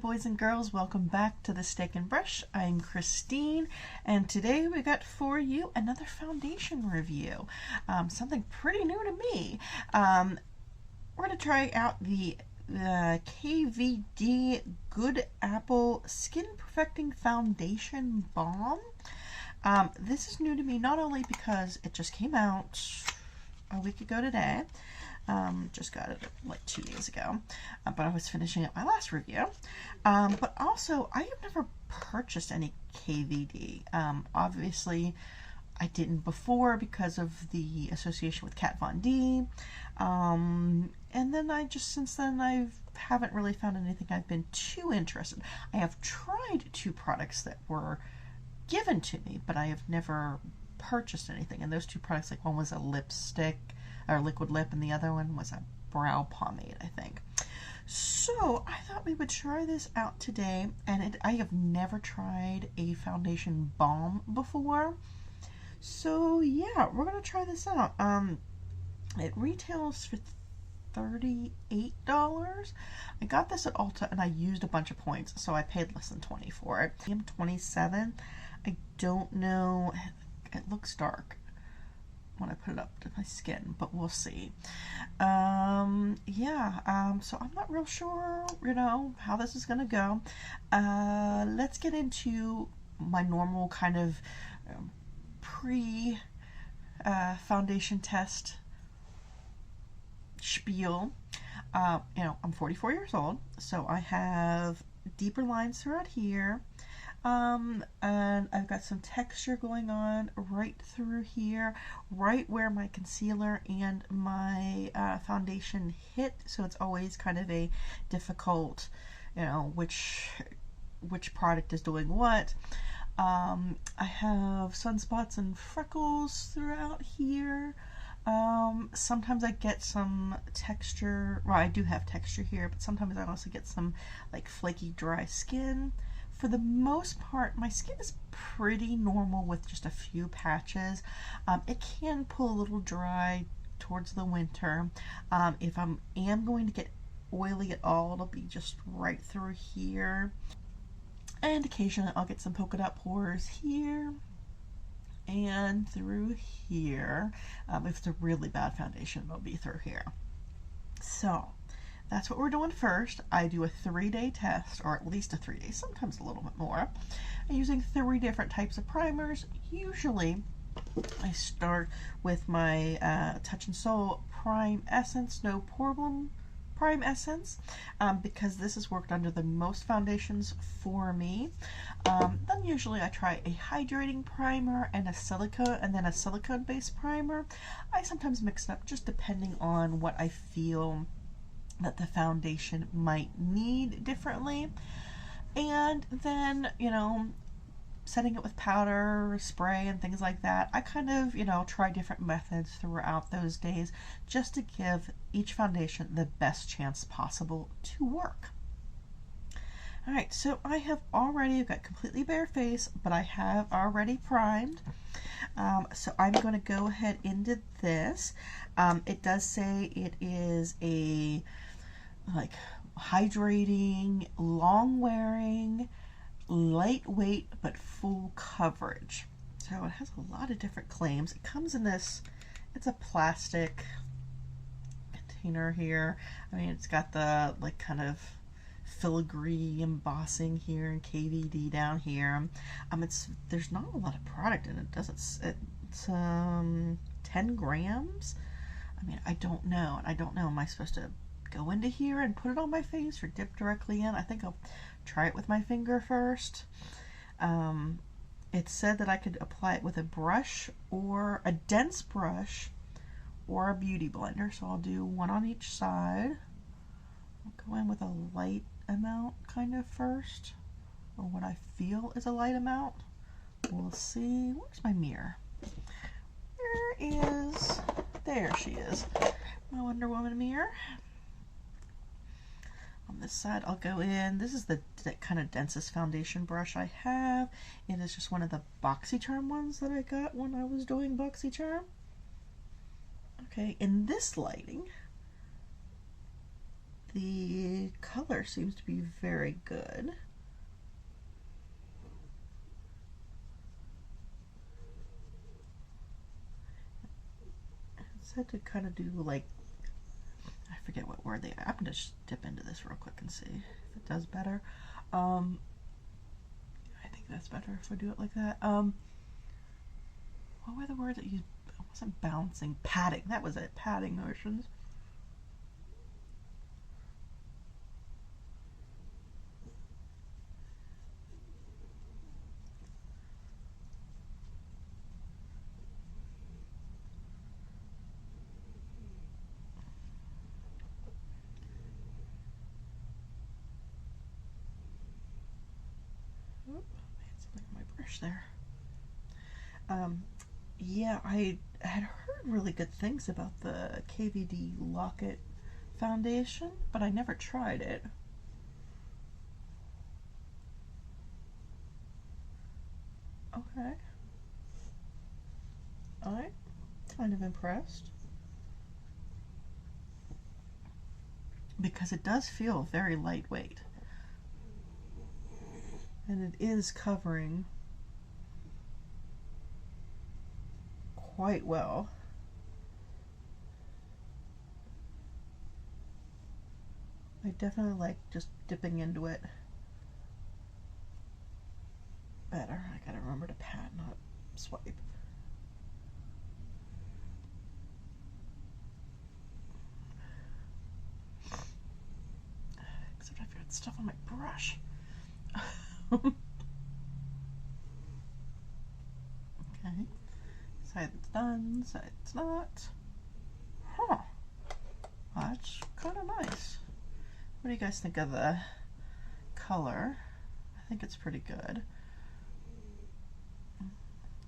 boys and girls, welcome back to the Steak and Brush. I'm Christine, and today we got for you another foundation review. Something pretty new to me. We're going to try out the KVD Good Apple Skin Perfecting Foundation Balm. This is new to me not only because it just came out a week ago today. Just got it like 2 days ago, but I was finishing up my last review. But also, I have never purchased any KVD. Obviously, I didn't before because of the association with Kat Von D. And then since then, I haven't really found anything I've been too interested. I have tried 2 products that were given to me, but I have never purchased anything. And those 2 products, like one was a lipstick, or liquid lip, and the other one was a brow pomade, I think. So I thought we would try this out today, and I have never tried a foundation balm before. So yeah, we're gonna try this out. It retails for $38. I got this at Ulta and I used a bunch of points, so I paid less than 20 for it. I'm 27. I don't know, it looks dark when I put it up to my skin, but we'll see. So I'm not real sure, how this is gonna go. Let's get into my normal kind of pre foundation test spiel. I'm 44 years old, so I have deeper lines throughout here. And I've got some texture going on right through here, right where my concealer and my foundation hit, so it's always kind of a difficult, which product is doing what. I have sunspots and freckles throughout here. Sometimes I get some texture, well, I do have texture here, but sometimes I also get some like flaky dry skin. For the most part, my skin is pretty normal with just a few patches. It can pull a little dry towards the winter. If I am going to get oily at all, it'll be just right through here. And occasionally I'll get some polka dot pores here and through here. If it's a really bad foundation, it'll be through here. So that's what we're doing first. I do a 3-day test, or at least a 3 day, sometimes a little bit more. I'm using 3 different types of primers. Usually I start with my Touch and Soul Prime Essence, No Problem Prime Essence, because this has worked under the most foundations for me. Then usually I try a hydrating primer and then a silicone based primer. I sometimes mix it up just depending on what I feel that the foundation might need differently. And then, setting it with powder, spray, and things like that. I kind of, try different methods throughout those days just to give each foundation the best chance possible to work. Alright, so I've got completely bare face, but I have already primed. So I'm going to go ahead into this. It does say it is a hydrating, long wearing, lightweight but full coverage. So it has a lot of different claims. It comes in this, it's a plastic container here. It's got the kind of filigree embossing here and KVD down here. There's not a lot of product in it, does it? It's 10 grams. I don't know. Am I supposed to go into here and put it on my face or dip directly in? I think I'll try it with my finger first. It said that I could apply it with a brush, or a dense brush, or a beauty blender, so I'll do one on each side. I'll go in with a light amount kind of first, or what I feel is a light amount. We'll see. Where's my mirror? There she is, my Wonder Woman mirror. On this side, I'll go in. This is the kind of densest foundation brush I have. It is just one of the BoxyCharm ones that I got when I was doing BoxyCharm. Okay, in this lighting, The color seems to be very good. It said to kind of do like, I forget what word they, I'm gonna just dip into this real quick and see if it does better. I think that's better if I do it like that. What were the words that you, it wasn't bouncing, padding, that was it, padding motions. Oop, made something on my brush there. Yeah, I had heard really good things about the KVD Locket foundation, but I never tried it. Okay. I'm kind of impressed. Because it does feel very lightweight. And it is covering quite well. I definitely like just dipping into it better. I gotta remember to pat, not swipe. Except I've got stuff on my brush. Okay. Side that's done, side that's not. Huh. That's kind of nice. What do you guys think of the color? I think it's pretty good.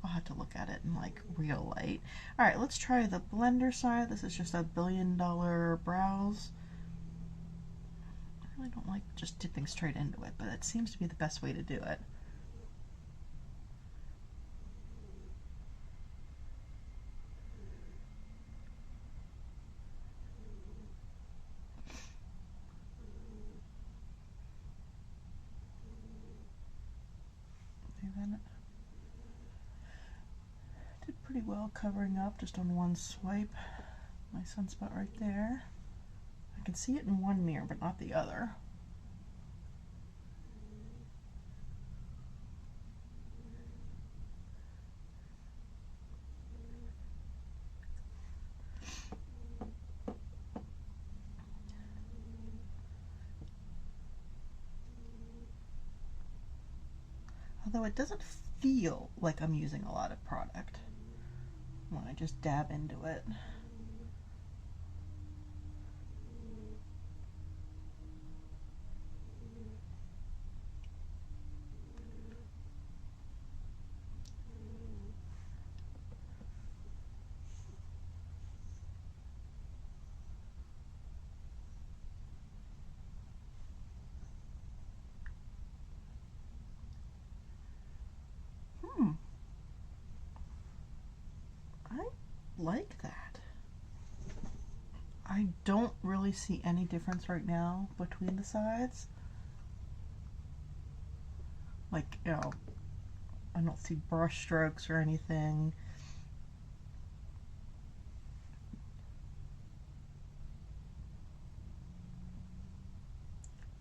I'll have to look at it in like real light. Alright, let's try the blender side. This is just a $1 billion brows. I really don't like just dipping straight into it, but it seems to be the best way to do it. Did pretty well covering up just on one swipe. My sunspot right there. I can see it in one mirror, but not the other. Although it doesn't feel like I'm using a lot of product when I just dab into it. I like that. I don't really see any difference right now between the sides. Like, you know, I don't see brush strokes or anything.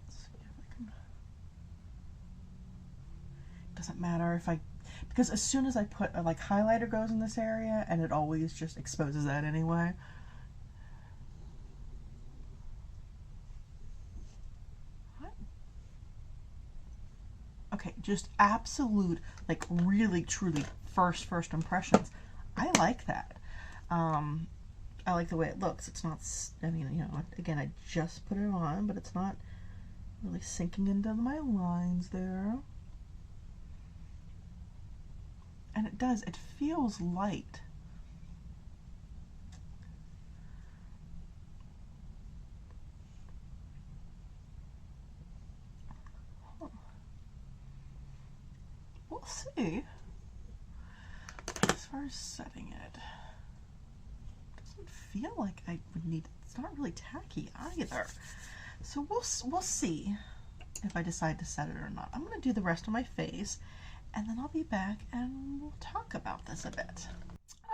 Let's see if I can... Doesn't matter if I... Because as soon as I put, like, highlighter goes in this area, and it always just exposes that anyway. Okay, just absolute, like, really, truly first impressions. I like that. I like the way it looks. It's not, I mean, you know, again, I just put it on, but it's not really sinking into my lines there. And it does, it feels light. We'll see. As far as setting it, doesn't feel like I would need, it's not really tacky either. So we'll see if I decide to set it or not. I'm going to do the rest of my face, and then I'll be back and we'll talk about this a bit.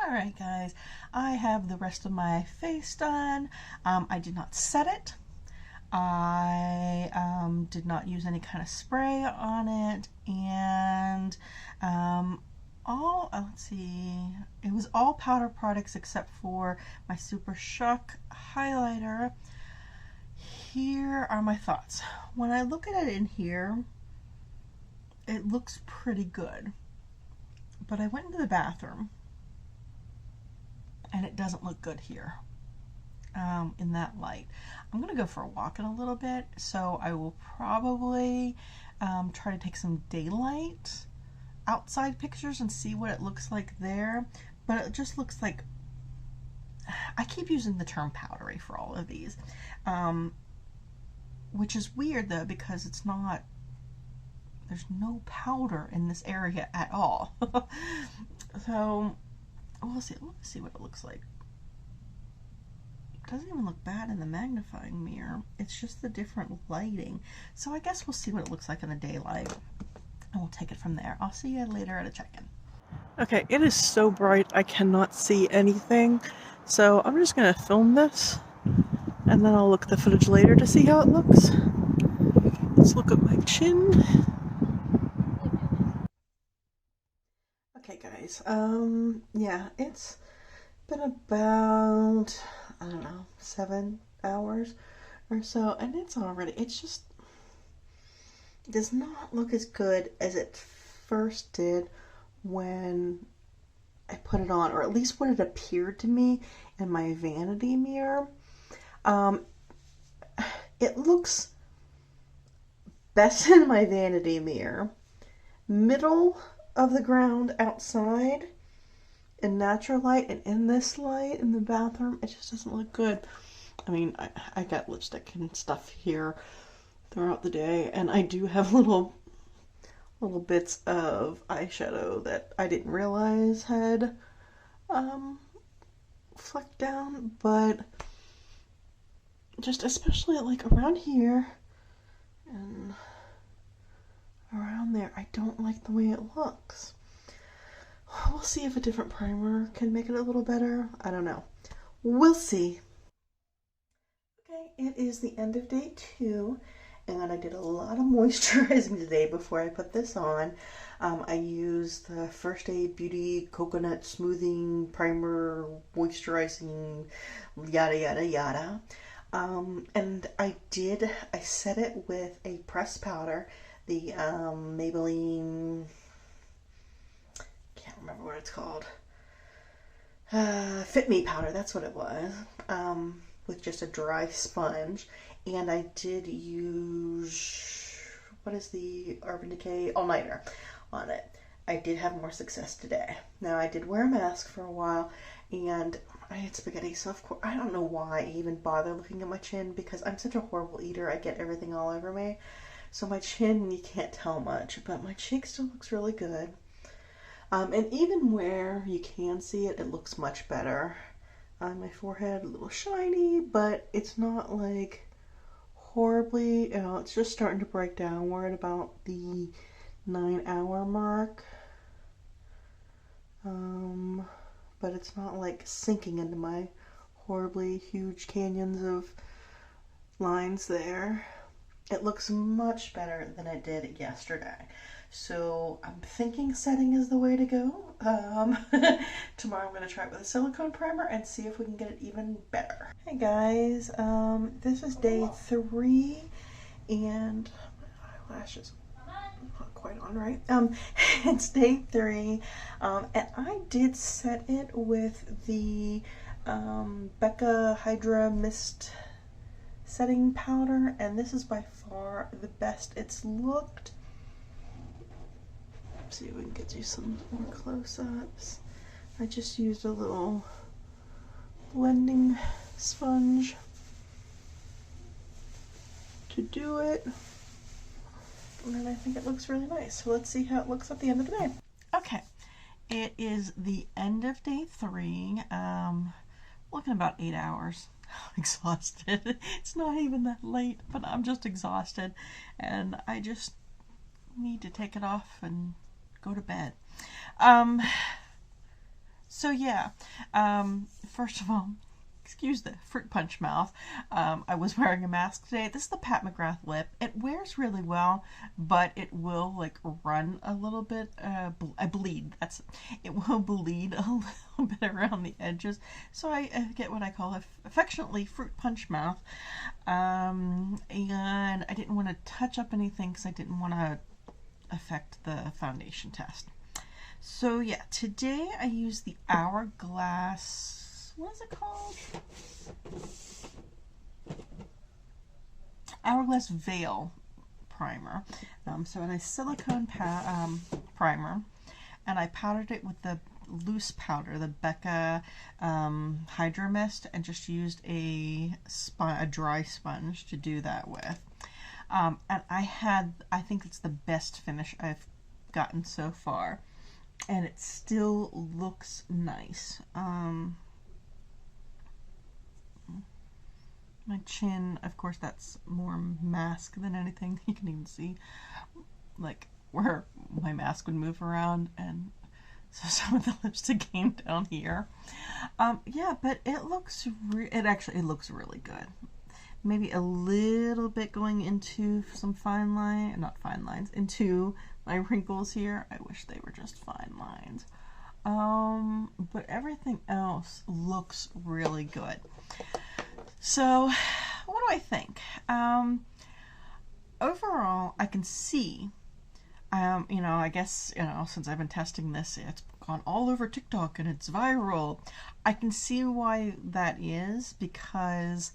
Alright guys, I have the rest of my face done. I did not set it. I did not use any kind of spray on it, and let's see, it was all powder products except for my Supershock highlighter. Here are my thoughts. When I look at it in here, it looks pretty good, but I went into the bathroom and it doesn't look good here in that light. I'm gonna go for a walk in a little bit, so I will probably try to take some daylight outside pictures and see what it looks like there. But it just looks like, I keep using the term powdery for all of these, which is weird though, because it's not, there's no powder in this area at all. So we'll see. Let's see what it looks like. It doesn't even look bad in the magnifying mirror. It's just the different lighting. So I guess we'll see what it looks like in the daylight, and we'll take it from there. I'll see you later at a check-in. Okay, it is so bright I cannot see anything, so I'm just gonna film this and then I'll look at the footage later to see how it looks. Let's look at my chin. Okay guys, yeah, it's been about, I don't know, 7 hours or so, and it's already, it's just, it does not look as good as it first did when I put it on, or at least what it appeared to me in my vanity mirror. It looks best in my vanity mirror, middle of the ground outside in natural light, and in this light in the bathroom it just doesn't look good. I mean, I got lipstick and stuff here throughout the day, and I do have little bits of eyeshadow that I didn't realize had flecked down, but just especially like around here and around there, I don't like the way it looks. We'll see if a different primer can make it a little better. I don't know. We'll see. Okay, it is the end of day 2, and I did a lot of moisturizing today before I put this on. I used the First Aid Beauty Coconut Smoothing Primer, Moisturizing, yada yada yada. And I set it with a pressed powder, the Maybelline, can't remember what it's called, Fit Me powder, that's what it was, with just a dry sponge. And I did use, what is the Urban Decay All-Nighter on it. I did have more success today. Now, I did wear a mask for a while, and I had spaghetti, so of course, I don't know why I even bother looking at my chin, because I'm such a horrible eater. I get everything all over me. So my chin, you can't tell much, but my cheek still looks really good. And even where you can see it, it looks much better. My forehead, a little shiny, but it's not like horribly, you know, it's just starting to break down. We're at about the 9-hour mark. But it's not like sinking into my horribly huge canyons of lines there. It looks much better than it did yesterday. So I'm thinking setting is the way to go. Tomorrow I'm going to try it with a silicone primer and see if we can get it even better. Hey guys, this is day 3, and my eyelashes not quite on right. It's day 3, and I did set it with the Becca Hydra Mist setting powder, and this is by far the best it's looked. Let's see if we can get you some more close-ups. I just used a little blending sponge to do it, and I think it looks really nice. So let's see how it looks at the end of the day. Okay, it is the end of day 3. Looking about 8 hours. exhausted. It's not even that late, but I'm just exhausted, and I just need to take it off and go to bed. So yeah, first of all, excuse the fruit punch mouth. I was wearing a mask today. This is the Pat McGrath lip. It wears really well, but it will like run a little bit. I bleed. It will bleed a little bit around the edges. So I get what I call affectionately fruit punch mouth. And I didn't want to touch up anything because I didn't want to affect the foundation test. So yeah, today I use the Hourglass, what is it called? Hourglass Veil Primer. So a nice silicone primer, and I powdered it with the loose powder, the Becca Hydro Mist, and just used a dry sponge to do that with. And I think it's the best finish I've gotten so far. And it still looks nice. My chin, of course, that's more mask than anything. You can even see like where my mask would move around, and so some of the lipstick came down here. Yeah, but it looks it looks really good. Maybe a little bit going into some not fine lines, into my wrinkles here. I wish they were just fine lines. But everything else looks really good. So, what do I think? Overall, I can see, I guess, since I've been testing this, it's gone all over TikTok and it's viral. I can see why that is, because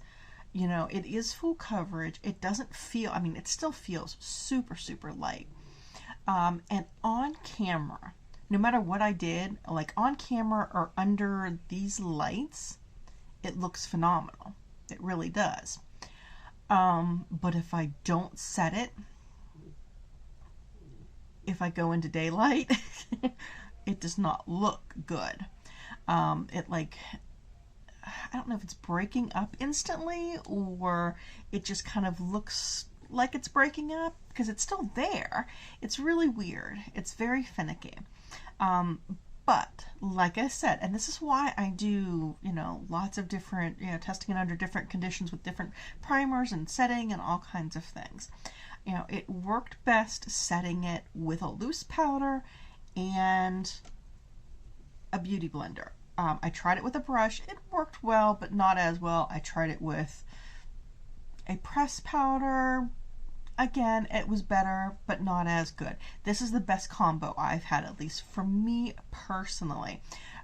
it is full coverage. It doesn't feel, it still feels super, super light. And on camera, no matter what I did, like on camera or under these lights, it looks phenomenal. It really does. But if I don't set it, if I go into daylight, it does not look good. I don't know if it's breaking up instantly or it just kind of looks like it's breaking up because it's still there. It's really weird. It's very finicky. But like I said, and this is why I do, lots of different, testing it under different conditions with different primers and setting and all kinds of things. It worked best setting it with a loose powder and a beauty blender. I tried it with a brush. It worked well, but not as well. I tried it with a press powder. Again, it was better, but not as good. This is the best combo I've had, at least for me personally.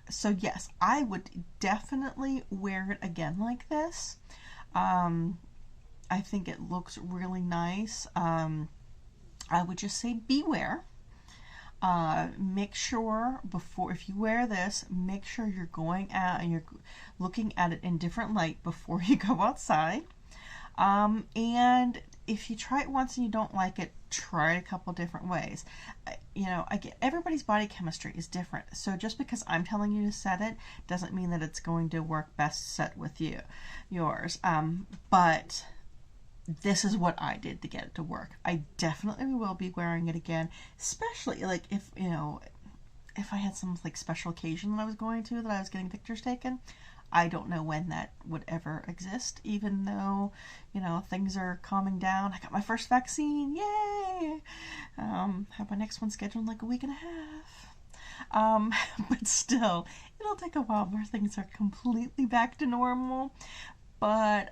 So yes, I would definitely wear it again like this. I think it looks really nice. I would just say beware. Make sure if you wear this, make sure you're going out and you're looking at it in different light before you go outside. And if you try it once and you don't like it, try it a couple different ways. I get everybody's body chemistry is different. So just because I'm telling you to set it doesn't mean that it's going to work best set with yours. But this is what I did to get it to work. I definitely will be wearing it again, especially like if I had some like special occasion that I was going to, that I was getting pictures taken. I don't know when that would ever exist, even though, things are calming down. I got my first vaccine. Yay! Have my next one scheduled in like a week and a half. But still, it'll take a while before things are completely back to normal. But,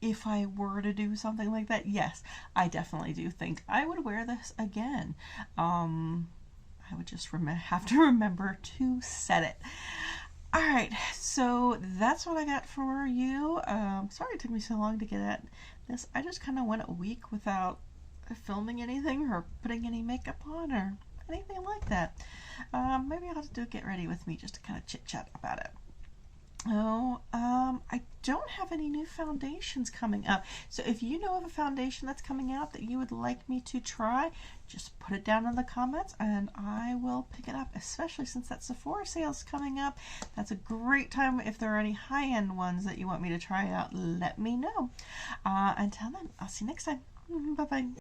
if I were to do something like that, yes, I definitely do think I would wear this again. I would just have to remember to set it. Alright, so that's what I got for you. Sorry it took me so long to get at this. I just kind of went a week without filming anything or putting any makeup on or anything like that. Maybe I'll have to do a get ready with me just to kind of chit chat about it. Oh, I don't have any new foundations coming up. So if you know of a foundation that's coming out that you would like me to try, just put it down in the comments and I will pick it up, especially since that Sephora sale is coming up. That's a great time. If there are any high-end ones that you want me to try out, let me know. Until then, I'll see you next time. Bye-bye.